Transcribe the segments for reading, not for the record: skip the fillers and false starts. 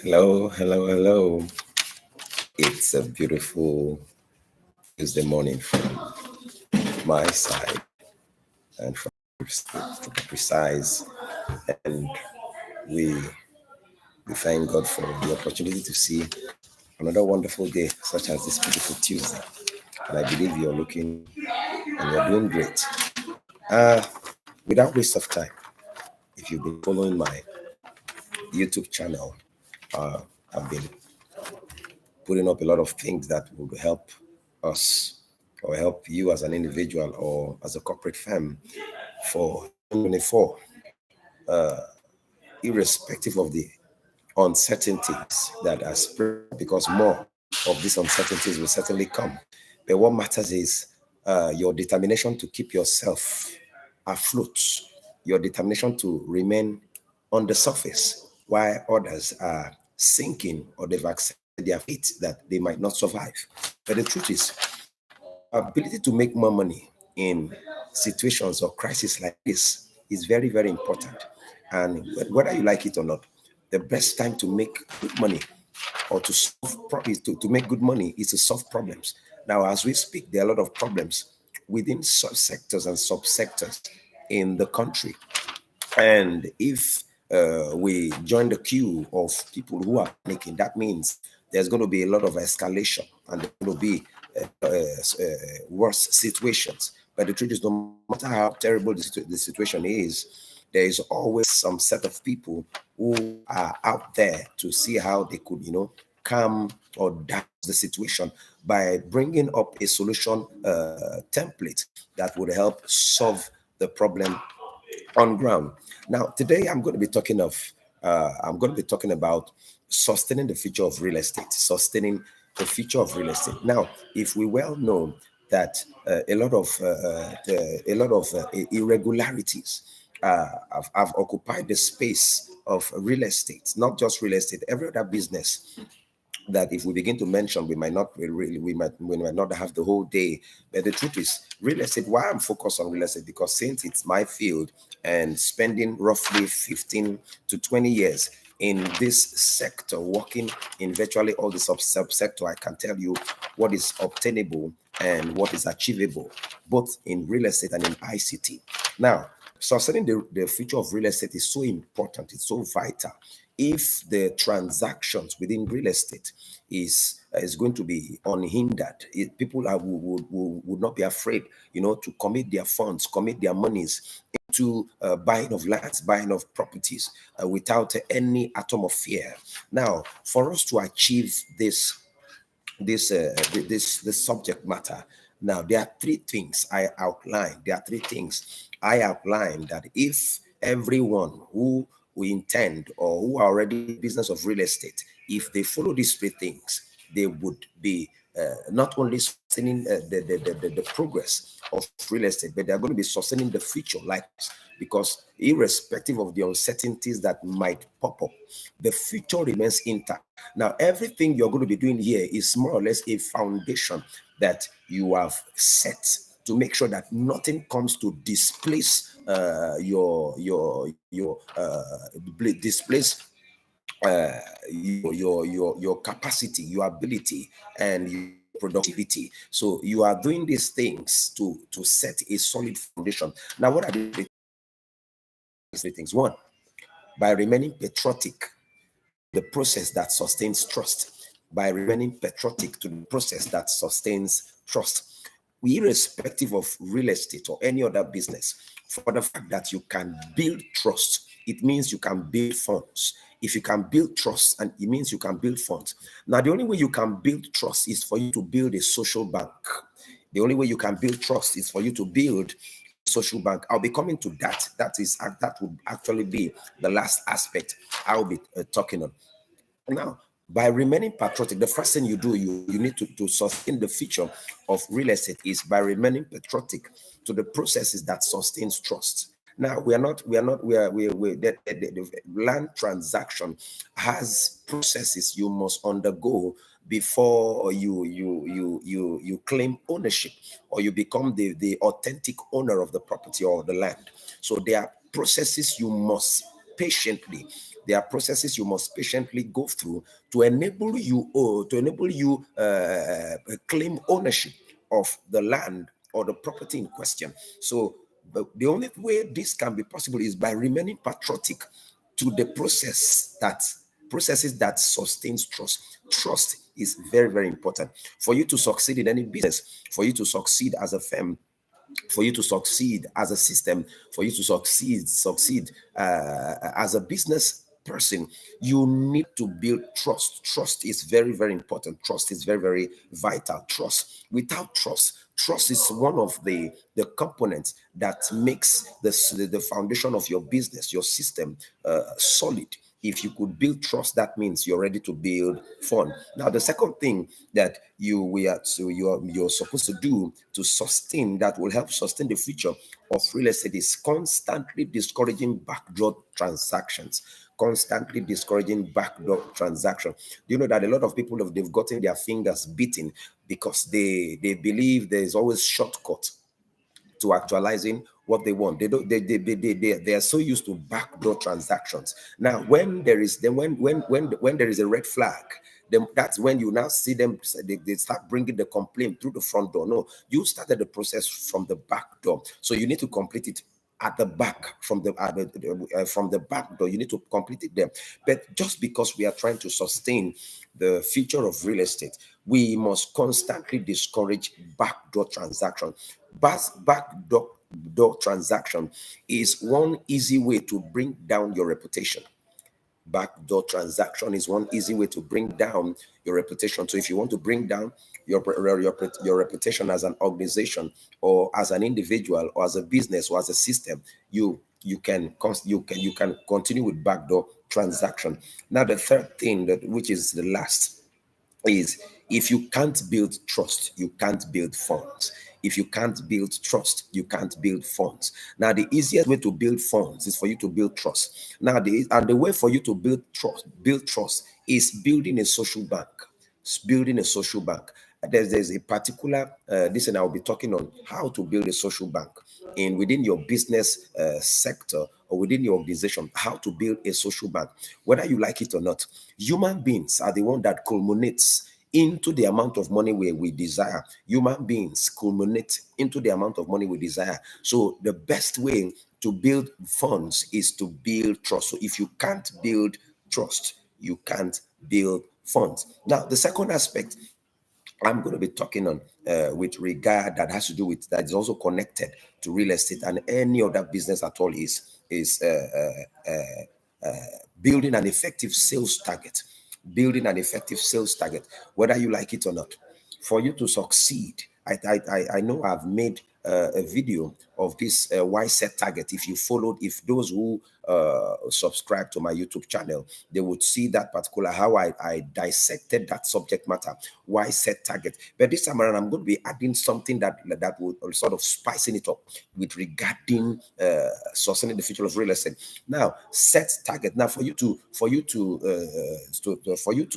Hello, hello, hello. It's a beautiful Tuesday morning from my side and from to be precise. And we, we thank God for the opportunity to see another wonderful day, such as this beautiful Tuesday. And I believe you're looking and you're doing great. Uh, Without waste of time, if you've been following my YouTube channel, uh, I've been putting up a lot of things that will help us or help you as an individual or as a corporate firm for 2024, irrespective of the uncertainties that are spread, because more of these uncertainties will certainly come. But what matters is your determination to keep yourself afloat, your determination to remain on the surface while others are sinking or they've accepted their fate that they might not survive. But the truth is, ability to make more money in situations or crises like this is very, very important. And whether you like it or not, the best time to make good money or to solve problems, to make good money is to solve problems. Now, as we speak, there are a lot of problems within subsectors and subsectors in the country. And if we join the queue of people who are making, that means there's going to be a lot of escalation and there's going to be worse situations. But the truth is, no matter how terrible the situation is, there is always some set of people who are out there to see how they could, calm or douse the situation by bringing up a solution template that would help solve the problem on ground. Now, today I'm going to be talking about sustaining the future of real estate, sustaining the future of real estate. Now, if we well know that a lot of irregularities have occupied the space of real estate, not just real estate, every other business that if we begin to mention, we might not have the whole day. But the truth is, real estate. Why I'm focused on real estate, because since it's my field and spending roughly 15 to 20 years in this sector, working in virtually all the subsector, I can tell you what is obtainable and what is achievable, both in real estate and in ICT. Now, sustaining the future of real estate is so important, it's so vital. If the transactions within real estate is going to be unhindered, people would not be afraid, to commit their funds, commit their monies into buying of lands, buying of properties without any atom of fear. Now, for us to achieve this subject matter, now there are three things I outlined. There are three things I outlined that if everyone who we intend or who are already in the business of real estate, if they follow these three things, they would be not only sustaining the progress of real estate, but they're going to be sustaining the future like this. Because irrespective of the uncertainties that might pop up, the future remains intact. Now, everything you're going to be doing here is more or less a foundation that you have set to make sure that nothing comes to displace displace your capacity, your ability, and your productivity. So you are doing these things to set a solid foundation. Now, what are the three things? One, by remaining patriotic, the process that sustains trust. By remaining patriotic to the process that sustains trust, irrespective of real estate or any other business, for the fact that you can build trust, it means you can build funds. If you can build trust, and it means you can build funds. Now, the only way you can build trust is for you to build a social bank. The only way you can build trust is for you to build a social bank. I'll be coming to that. That would actually be the last aspect I'll be talking on. Now, by remaining patriotic, the first thing you do, you need to sustain the future of real estate is by remaining patriotic to the processes that sustains trust. Now we the land transaction has processes you must undergo before you claim ownership, or you become the authentic owner of the property or the land. So there are processes you must patiently there are processes you must patiently go through to enable you claim ownership of the land or the property in question. So the only way this can be possible is by remaining patriotic to the processes that sustains trust. Trust is very, very important for you to succeed in any business, for you to succeed as a firm, for you to succeed as a system, for you to succeed as a business person. You need to build trust. Trust is very, very important. Trust is very, very vital. Without trust is one of the components that makes the foundation of your business, your system, solid. If you could build trust, that means you're ready to build fun. Now, the second thing that you're supposed to do to sustain, that will help sustain the future of real estate, is constantly discouraging backdoor transactions. Constantly discouraging backdoor transaction. Do you know that a lot of people they've gotten their fingers beaten because they believe there is always shortcut to actualizing what they want. They don't. They are so used to backdoor transactions. Now, when there is when there is a red flag, then that's when you now see them. They start bringing the complaint through the front door. No, you started the process from the back door, so you need to complete it at the back from from the back door. You need to complete it there. But just because we are trying to sustain the future of real estate, we must constantly discourage backdoor transaction. Backdoor transaction is one easy way to bring down your reputation. Backdoor transaction is one easy way to bring down your reputation. So if you want to bring down your reputation as an organization, or as an individual, or as a business, or as a system, you can continue with backdoor transaction. Now, the third thing, that which is the last, is if you can't build trust, you can't build funds. If you can't build trust, you can't build funds. Now, the easiest way to build funds is for you to build trust. Now, the way for you to build trust is building a social bank. Building a social bank. There's a particular this, and I'll be talking on how to build a social bank in within your business sector, or within your organization, how to build a social bank. Whether you like it or not, human beings are the one that culminates into the amount of money we desire. Human beings culminate into the amount of money we desire. So the best way to build funds is to build trust. So if you can't build trust, you can't build funds. Now, the second aspect I'm going to be talking on with regard, that has to do with, that is also connected to real estate and any other business at all, is building an effective sales target. Building an effective sales target, whether you like it or not. For you to succeed, I know I've made a video of this why set target. If you followed, if those who subscribe to my YouTube channel, they would see that particular, how I dissected that subject matter, why set target. But this time around, I'm going to be adding something that would sort of spicing it up with regarding sustaining the future of real estate. Now, set target. Now, for you to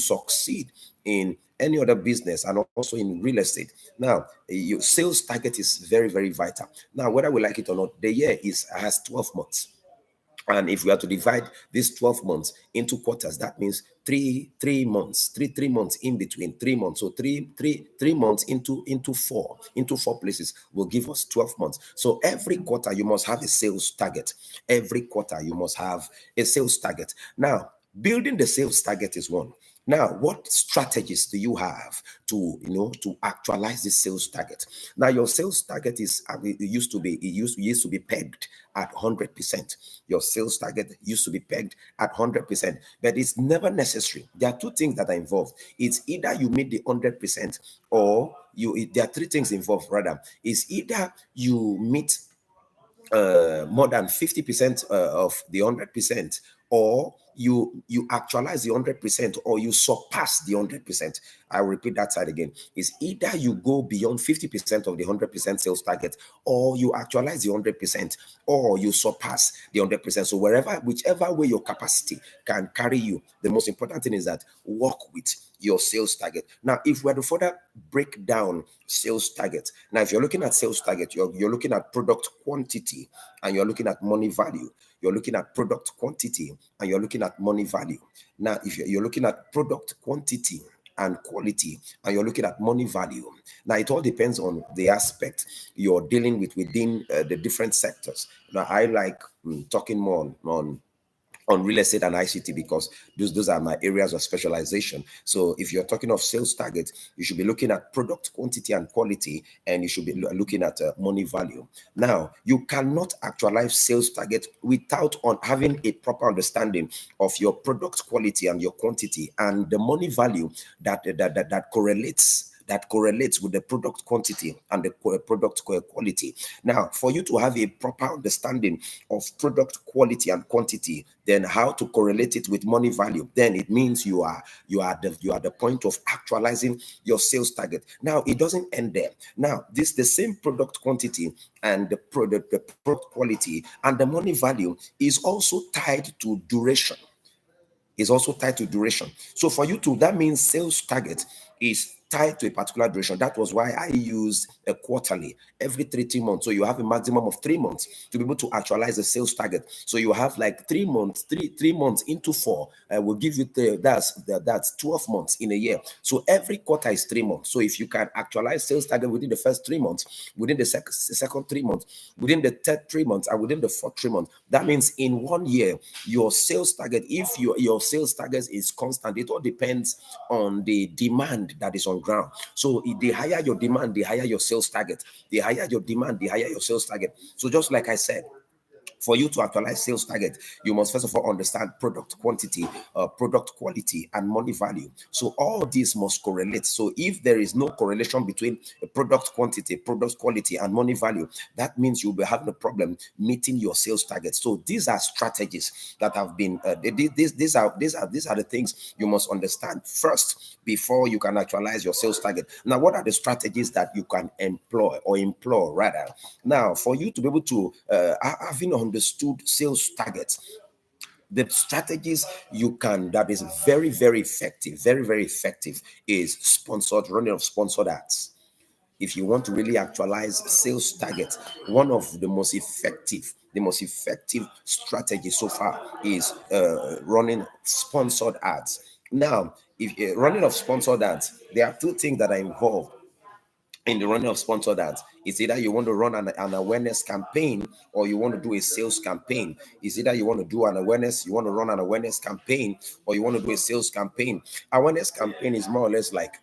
succeed in any other business and also in real estate, now your sales target is very, very vital. Now, whether we like it or not, the year has 12 months. And if we are to divide these 12 months into quarters, that means three months, three months in between, 3 months. So three months into four places will give us 12 months. So every quarter you must have a sales target. Every quarter you must have a sales target. Now, building the sales target is one. Now, what strategies do you have to actualize this sales target? Now, your sales target used to be pegged at 100%. Your sales target used to be pegged at 100%, but it's never necessary. There are two things that are involved. It's either you meet the 100%, or there are three things involved rather. It's either you meet more than 50% of the 100%, or you actualize the 100% or you surpass the 100%. I will repeat that side again. Is either you go beyond 50% of the 100% sales target, or you actualize the 100%, or you surpass the 100%. So whichever way your capacity can carry you, the most important thing is that work with your sales target. Now, if we are to further break down sales target, now if you're looking at sales target, you're looking at product quantity and you're looking at money value. You're looking at product quantity and you're looking at money value. Now, if you're looking at product quantity and quality and you're looking at money value, now it all depends on the aspect you're dealing with within the different sectors. Now, I like talking more on real estate and ICT because those are my areas of specialization. So if you're talking of sales target, you should be looking at product quantity and quality, and you should be looking at money value. Now, you cannot actualize sales target without having a proper understanding of your product quality and your quantity and the money value that correlates with the product quantity and the product quality. Now, for you to have a proper understanding of product quality and quantity, then how to correlate it with money value, then it means you are at the point of actualizing your sales target. Now, it doesn't end there. Now, the same product quantity and the product quality and the money value is also tied to duration. So for you to, that means sales target is tied to a particular duration. That was why I used a quarterly every 3 months. So you have a maximum of 3 months to be able to actualize the sales target. So you have like 3 months, three months into 4 will give you that's 12 months in a year. So every quarter is 3 months. So if you can actualize sales target within the first 3 months, within the second 3 months, within the third 3 months, and within the fourth 3 months, that means in 1 year your sales target, if your sales target is constant, it all depends on the demand that is on ground. So the higher your demand, the higher your sales target. The higher your demand, the higher your sales target. So just like I said, for you to actualize sales target, you must first of all understand product quantity, product quality, and money value. So all these must correlate. So if there is no correlation between product quantity, product quality, and money value, that means you'll be having a problem meeting your sales target. So these are strategies that have been these are the things you must understand first before you can actualize your sales target. Now, what are the strategies that you can employ rather? Now, for you to be able to having understood sales targets, the strategies you can that is very, very effective, is running of sponsored ads. If you want to really actualize sales targets, one of the most effective strategy so far is running sponsored ads. Now, if running of sponsored ads, there are 2 things that are involved in the running of sponsored ads. It's either you want to run an awareness campaign or you want to do a sales campaign. It's either you want to run an awareness campaign or you want to do a sales campaign. Awareness campaign is more or less like,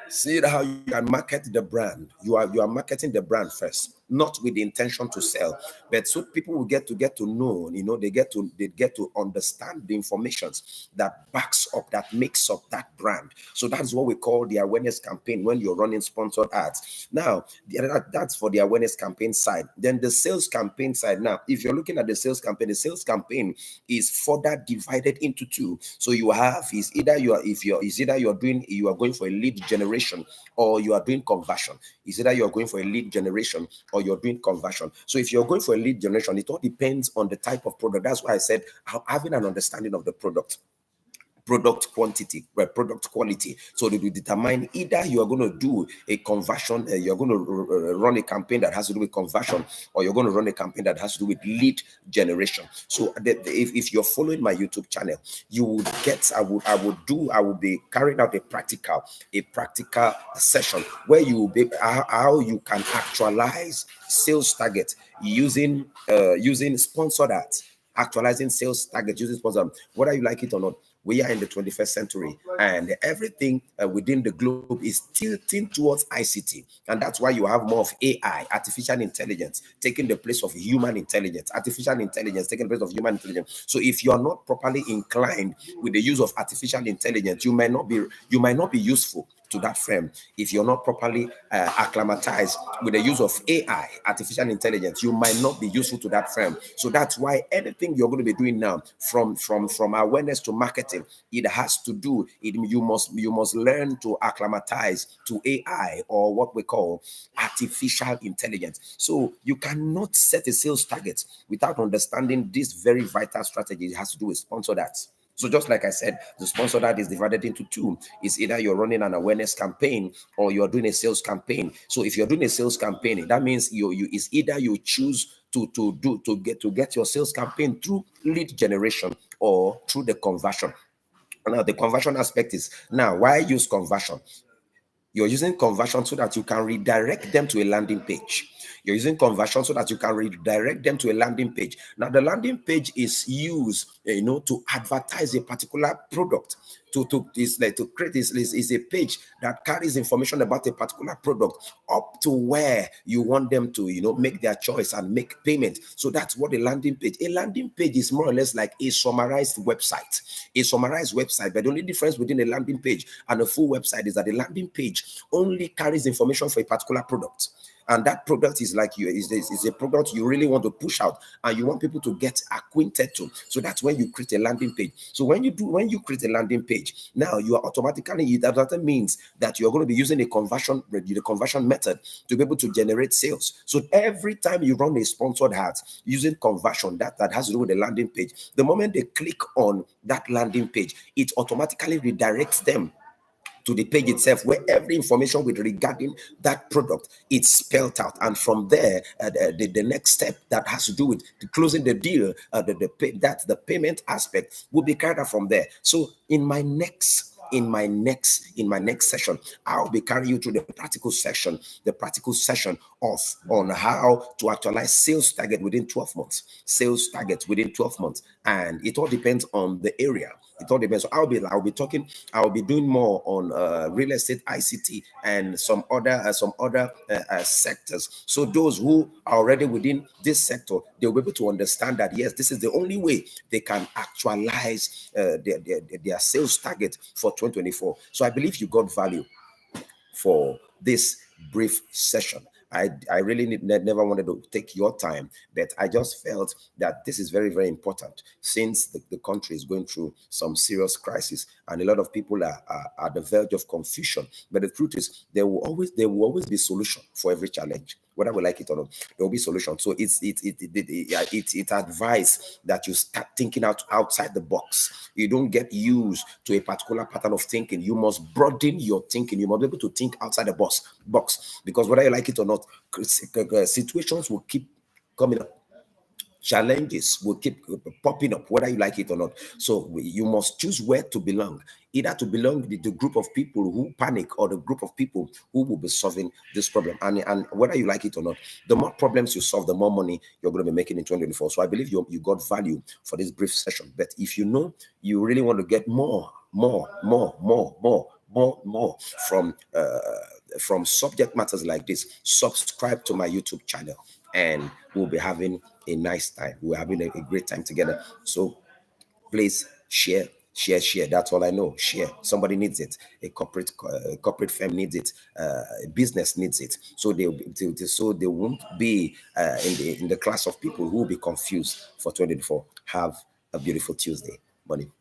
see how you can market the brand. You are marketing the brand first, not with the intention to sell, but so people will get to know. They get to understand the information that backs up, that makes up that brand. So that's what we call the awareness campaign when you're running sponsored ads. Now, that's for the awareness campaign side. Then the sales campaign side. Now, if you're looking at the sales campaign is further divided into 2. So you have is either you are going for a lead generation or you are doing conversion. Is either you are going for a lead generation or you're doing conversion. So if you're going for a lead generation, it all depends on the type of product. That's why I said having an understanding of the product quantity, product quality. So they will determine either you are going to do a conversion, you're going to run a campaign that has to do with conversion, or you're going to run a campaign that has to do with lead generation. So if you're following my YouTube channel, you would get, I will be carrying out a practical session where you will be how you can actualize sales target using sponsored ads. Actualizing sales target using sponsored, whether you like it or not. We are in the 21st century, and everything within the globe is tilting towards ICT. And that's why you have more of AI, artificial intelligence, taking the place of human intelligence, artificial intelligence taking the place of human intelligence. So if you are not properly inclined with the use of artificial intelligence, you might not be useful to that firm, if you're not properly acclimatized with the use of AI, artificial intelligence, you might not be useful to that firm. So that's why anything you're going to be doing now, from awareness to marketing, it has to do it. You must learn to acclimatize to AI, or what we call artificial intelligence. So you cannot set a sales target without understanding this very vital strategy. It has to do with sponsor ads. So just like I said, the sponsor ad is divided into two. It's either you're running an awareness campaign or you're doing a sales campaign. So if you're doing a sales campaign, that means you it's either you choose to get your sales campaign through lead generation or through the conversion. Now the conversion aspect is, now why use conversion? You're using conversion so that you can redirect them to a landing page. You're using conversion so that you can redirect them to a landing page. Now, the landing page is used, to advertise a particular product. To create this is a page that carries information about a particular product up to where you want them to, make their choice and make payment. So that's what a landing page. A landing page is more or less like a summarized website. A summarized website, but the only difference between a landing page and a full website is that the landing page only carries information for a particular product, and that product is like is a product you really want to push out and you want people to get acquainted to. So that's when you create a landing page. So when you create a landing page, now you are automatically, that means that you're going to be using the conversion method to be able to generate sales. So every time you run a sponsored ad using conversion that has to do with the landing page, the moment they click on that landing page, it automatically redirects them to the page itself, where every information with regarding that product it's spelled out. And from there, the next step that has to do with closing the deal, the payment aspect will be carried out from there. So in my next session, I'll be carrying you through the practical session on how to actualize sales target within 12 months. Sales targets within 12 months. And it all depends on the area. It all depends. So I'll be doing more on real estate, ICT, and some other sectors. So those who are already within this sector, they'll be able to understand that yes, this is the only way they can actualize their sales target for 2024. So I believe you got value for this brief session. I really never wanted to take your time, but I just felt that this is very, very important, since the country is going through some serious crisis and a lot of people are at the verge of confusion. But the truth is, there will always be solution for every challenge, whether we like it or not. There will be solution. So it's advised that you start thinking outside the box. You don't get used to a particular pattern of thinking. You must broaden your thinking. You must be able to think outside the box, because whether you like it or not, situations will keep coming up. Challenges will keep popping up, whether you like it or not. So you must choose where to belong, either to belong with the group of people who panic or the group of people who will be solving this problem. And whether you like it or not, the more problems you solve, the more money you're going to be making in 2024. So I believe you got value for this brief session. But if you really want to get more from subject matters like this, subscribe to my YouTube channel, and we'll be having a nice time. We're having a great time together. So please share. That's all I know. Share. Somebody needs it. A corporate firm needs it. A business needs it. So they won't be in the class of people who will be confused for 2024. Have a beautiful Tuesday morning.